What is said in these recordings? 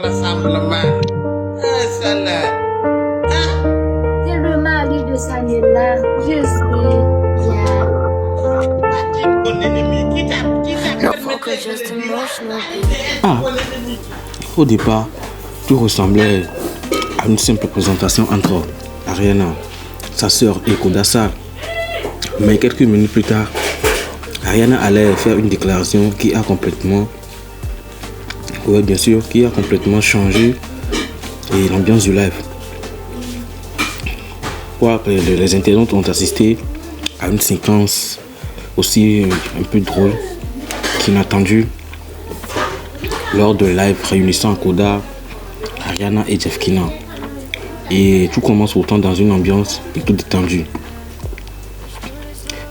Rassemblement. Ça là. C'est le mari de Samuela. Je sais. Mon ennemi qui t'a Ah, au départ, tout ressemblait à une simple présentation entre Ariana, sa sœur et Kodassa. Mais quelques minutes plus tard, Ariana allait faire une déclaration qui a complètement, changé et l'ambiance du live. Les internautes ont assisté à une séquence aussi un peu drôle qu'inattendue lors de live réunissant Koda, Ariana et Jeff Kina. Et tout commence pourtant dans une ambiance plutôt détendue.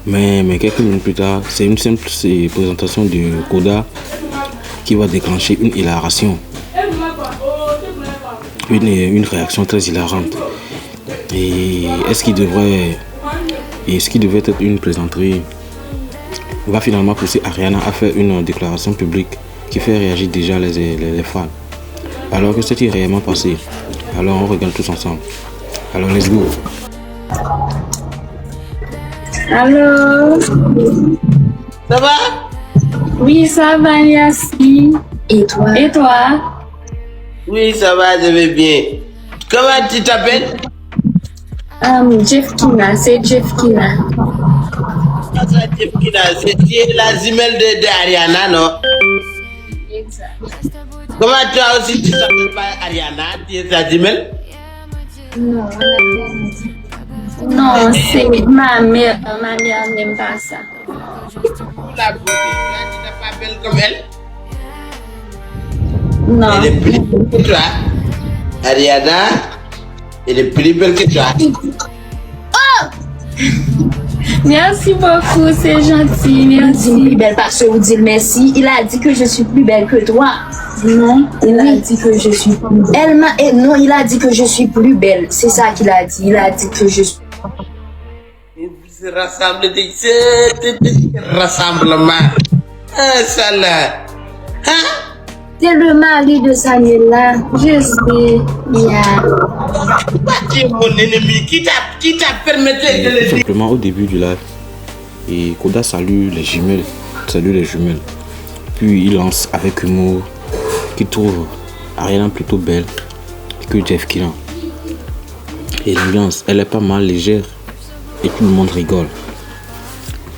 Mais quelques minutes plus tard, c'est une simple présentation de Koda qui va déclencher une hilaration. Une réaction très hilarante. Et ce qui devait être une plaisanterie va finalement pousser Ariana à faire une déclaration publique qui fait réagir déjà les fans. Alors que c'est réellement passé? Alors on regarde tous ensemble. Alors let's go. Allô? Ça va? Oui, ça va, Yassi. Et toi? Oui, ça va, je vais bien. Comment tu t'appelles? Jeff Kina, c'est Jeff Kina. C'est la jumelle de Ariana, non? Exact. Comment toi aussi tu t'appelles pas Ariana? Tu es sa jumelle? Non, c'est ma mère. Ma mère n'aime pas ça. La beauté, là, tu n'es pas belle comme elle? Non. Elle est plus belle que toi. Ariana, elle est plus belle que toi. Merci beaucoup, c'est gentil. Merci. Plus belle parce que vous dites merci. Il a dit que je suis plus belle que toi. Non, Il a dit que je suis plus belle. Non, il a dit que je suis plus belle. C'est ça qu'il a dit. Il a dit que je suis. Vous se rassemblez de rassemblement. Ça là. c'est le mari de Samuela. Je sais. Tu es mon ennemi. Qui t'a permis de le dire? Simplement au début du live, et Koda salue les jumelles. Puis il lance avec humour qu'il trouve Ariana plutôt belle que Jeff Kina. Et l'ambiance, elle est pas mal légère et tout le monde rigole.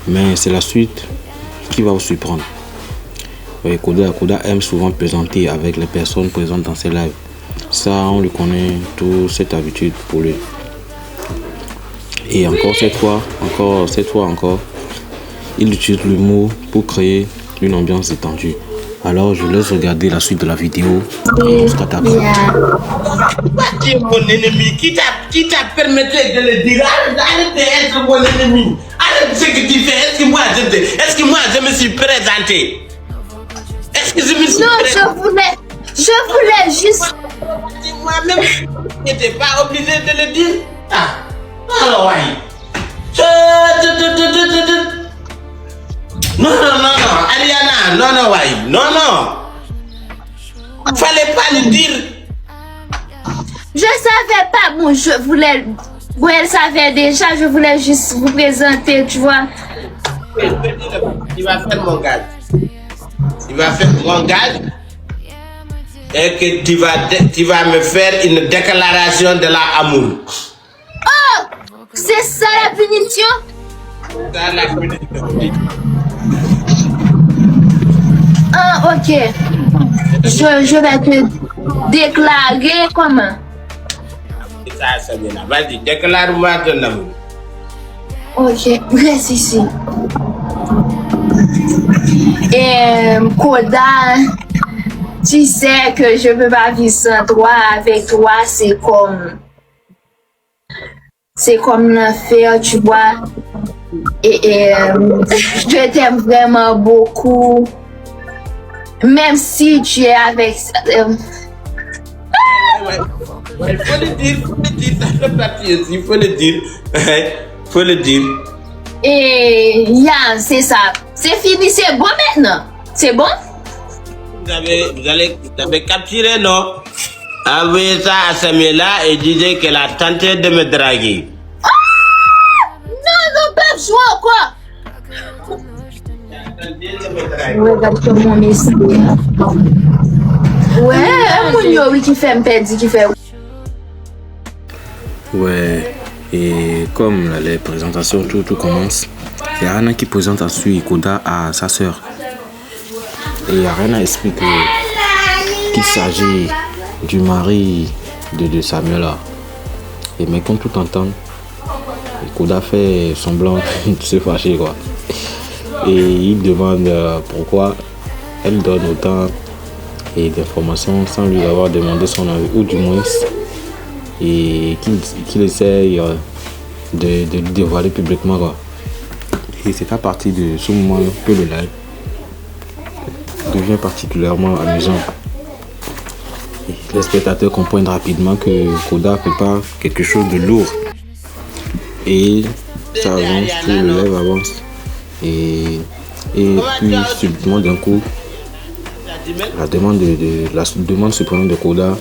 Mais c'est la suite qui va vous surprendre. Oui, Koda aime souvent plaisanter avec les personnes présentes dans ses lives. Ça, on le connaît, toute cette habitude pour lui. Et encore cette fois, il utilise l'humour pour créer une ambiance détendue. Alors, je laisse regarder la suite de la vidéo et on se tape. Tu es mon ennemi. Qui t'a permis de le dire? Arrête d'être mon ennemi. Arrête ce que tu fais. Est-ce que moi je me suis présenté? Est-ce que je me suis Non, présenté? je voulais juste. Moi-même, je n'étais pas obligé de le dire. Alors, ouais. Non, Ariana, non, ouais. Non. Fallait pas le dire. Je savais pas. Bon, je voulais. Bon, elle savait déjà. Je voulais juste vous présenter, tu vois. Il va faire mon gage. Et que tu vas me faire une déclaration de l'amour. Oh! C'est ça la punition? Ça, la punition. Ah, ok. Je vais te déclarer comment? Ça vient là. Vas-y, déclare-moi ton amour. Ok, reste ici. Koda, tu sais que je peux pas vivre sans toi. Avec toi, c'est comme l'enfer, tu vois. Et je t'aime vraiment beaucoup. Même si tu es avec. Ouais, il faut le dire, ça fait partie aussi, il faut le dire. Et Yann, c'est ça. C'est fini, c'est bon maintenant. C'est bon? vous avez capturé, non? Envoyez ça à Samuela et disait qu'elle a tenté de me draguer. Non, peuple, je vois quoi? Regarde comment on est. Ouais, un mounio, oui, qui fait un pédi, qui fait. Ouais, et comme là, les présentations, tout commence, il y a Ariana qui présente ensuite Koda à sa sœur. Et Ariana explique qu'il s'agit du mari de Samuela. Et mais comme tout entend, Koda fait semblant de se fâcher, quoi. Et il demande pourquoi elle donne autant d'informations sans lui avoir demandé son avis, ou du moins et qu'il essaye de dévoiler publiquement, quoi. Et c'est à partir de ce moment que le live devient particulièrement amusant. Et les spectateurs comprennent rapidement que Koda prépare quelque chose de lourd. Et ça avance, tout le live avance. Et puis subitement d'un coup, la demande surprenante de Koda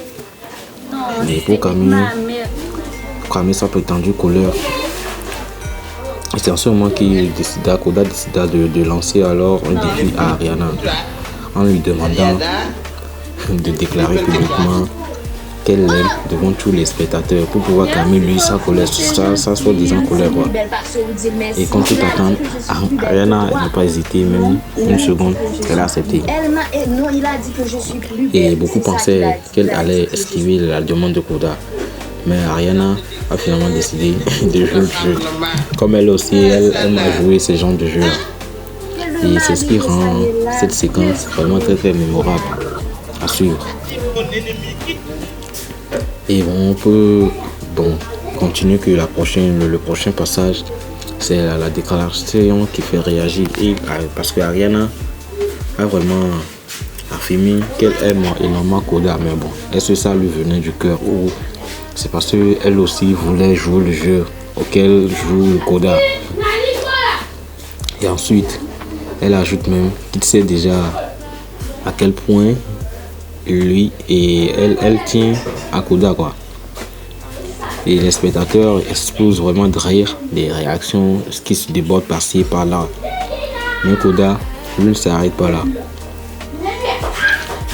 et pour calmer sa prétendue colère. Et c'est en ce moment Koda décida de lancer alors un défi à Ariana en lui demandant de déclarer publiquement qu'elle l'aime devant tous les spectateurs pour pouvoir calmer lui sa colère, sa soi-disant colère, quoi. Et comme tout attend, Ariana n'a pas hésité même une seconde, elle a accepté. Et beaucoup pensaient qu'elle allait esquiver la demande de Koda. Mais Ariana a finalement décidé de jouer le jeu. Comme elle aussi, elle aime jouer ce genre de jeu. Et c'est ce qui rend cette séquence vraiment très très mémorable à suivre. Et on peut continuer que le prochain passage, c'est la déclaration qui fait réagir. Et parce que Ariana a vraiment affirmé qu'elle aime énormément Koda, mais bon, est-ce que ça lui venait du cœur ou c'est parce qu'elle aussi voulait jouer le jeu auquel joue Koda. Et ensuite, elle ajoute même qu'il sait déjà à quel point lui et elle tient à Koda, quoi. Et les spectateurs explosent vraiment de rire, des réactions qui se débordent par-ci et par-là. Mais Koda, lui, ne s'arrête pas là.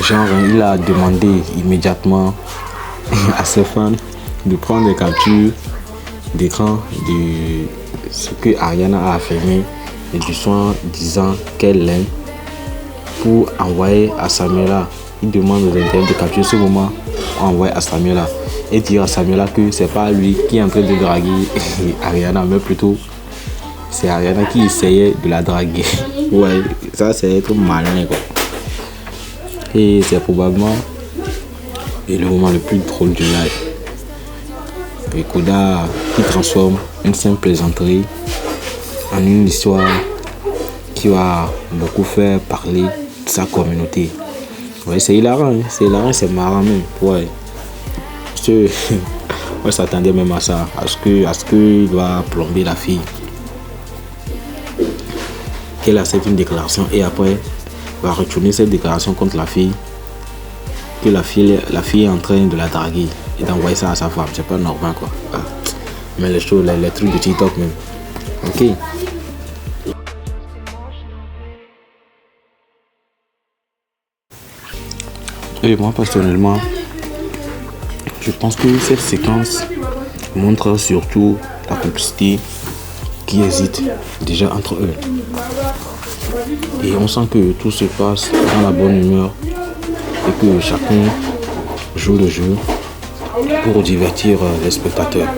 Genre, il a demandé immédiatement à ses fans de prendre des captures d'écran de ce que Ariana a affirmé et du soin disant qu'elle l'aime pour envoyer à Samuela. Il demande aux internautes de capturer ce moment pour envoyer à Samuela et dire à Samuela que c'est pas lui qui est en train de draguer Ariana, mais plutôt c'est Ariana qui essayait de la draguer. Ouais, ça c'est être malin, quoi. Et c'est probablement le moment le plus drôle du live. Et Koda qui transforme une simple plaisanterie en une histoire qui va beaucoup faire parler de sa communauté. Ouais, c'est hilarant, hein? C'est marrant même. Ouais. On s'attendait même à ça, à ce qu'il va plomber la fille. Qu'elle accepte une déclaration et après va retourner cette déclaration contre la fille. Que la fille est en train de la draguer et d'envoyer ça à sa femme. C'est pas normal, quoi. Ah. Mais les choses, les trucs de TikTok même. Ok. Et moi personnellement, je pense que cette séquence montre surtout la complicité qui existe déjà entre eux. Et on sent que tout se passe dans la bonne humeur et que chacun joue le jeu pour divertir les spectateurs.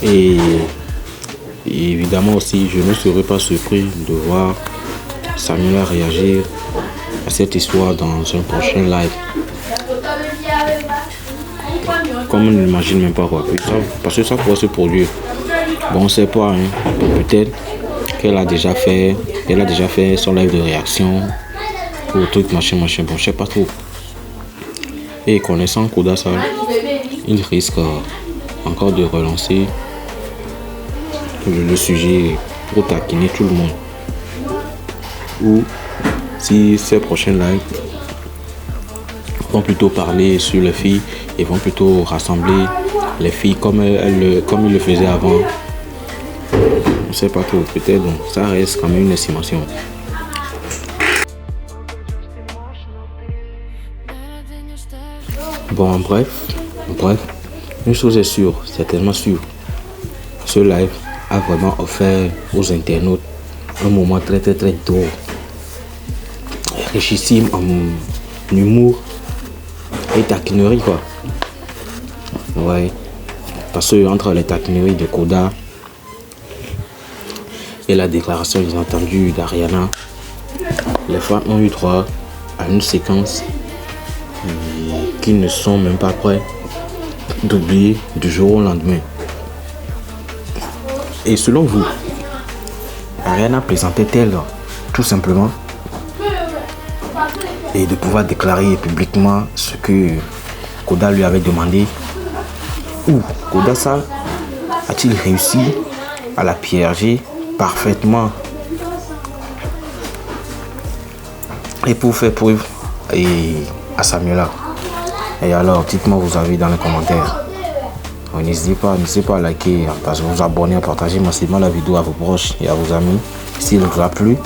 Et évidemment aussi, je ne serais pas surpris de voir Samuela réagir à cette histoire dans un prochain live. Comme on ne l'imagine même pas, quoi. Parce que ça pourrait se produire. Bon, on sait pas, hein. Peut-être qu'elle a déjà fait son live de réaction ou truc machin, bon, je sais pas trop. Et connaissant Koda, ça, il risque encore de relancer le sujet pour taquiner tout le monde. Ou si ces prochains lives vont plutôt parler sur les filles et vont plutôt rassembler les filles comme ils le faisaient avant. Je sais pas trop, peut-être, bon, ça reste quand même une estimation. Bon, bref, une chose est sûre, c'est tellement sûr. Ce live a vraiment offert aux internautes un moment très drôle, richissime en humour et taquinerie, quoi. Ouais, parce que entre les taquineries de Koda et la déclaration inattendue d'Ariana, les fans ont eu droit à une séquence qu'ils ne sont même pas prêts d'oublier du jour au lendemain. Et selon vous, Ariana plaisantait-elle tout simplement et de pouvoir déclarer publiquement ce que Koda lui avait demandé, ou Koda Sal a-t-il réussi à la piéger parfaitement et pour faire preuve à Samuela? Et alors, dites-moi vos avis dans les commentaires. N'hésitez pas à liker, à vous abonner, à partager massivement la vidéo à vos proches et à vos amis s'il vous a plu.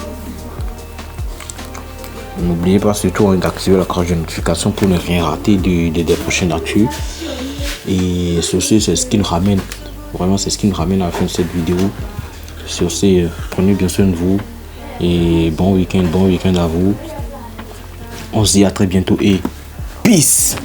N'oubliez pas surtout d'activer la cloche de notification pour ne rien rater des prochaines actus. Et ceci, c'est ce qui nous ramène, vraiment c'est ce qui nous ramène à la fin de cette vidéo. Sur ce, prenez bien soin de vous et bon week-end à vous. On se dit à très bientôt et peace.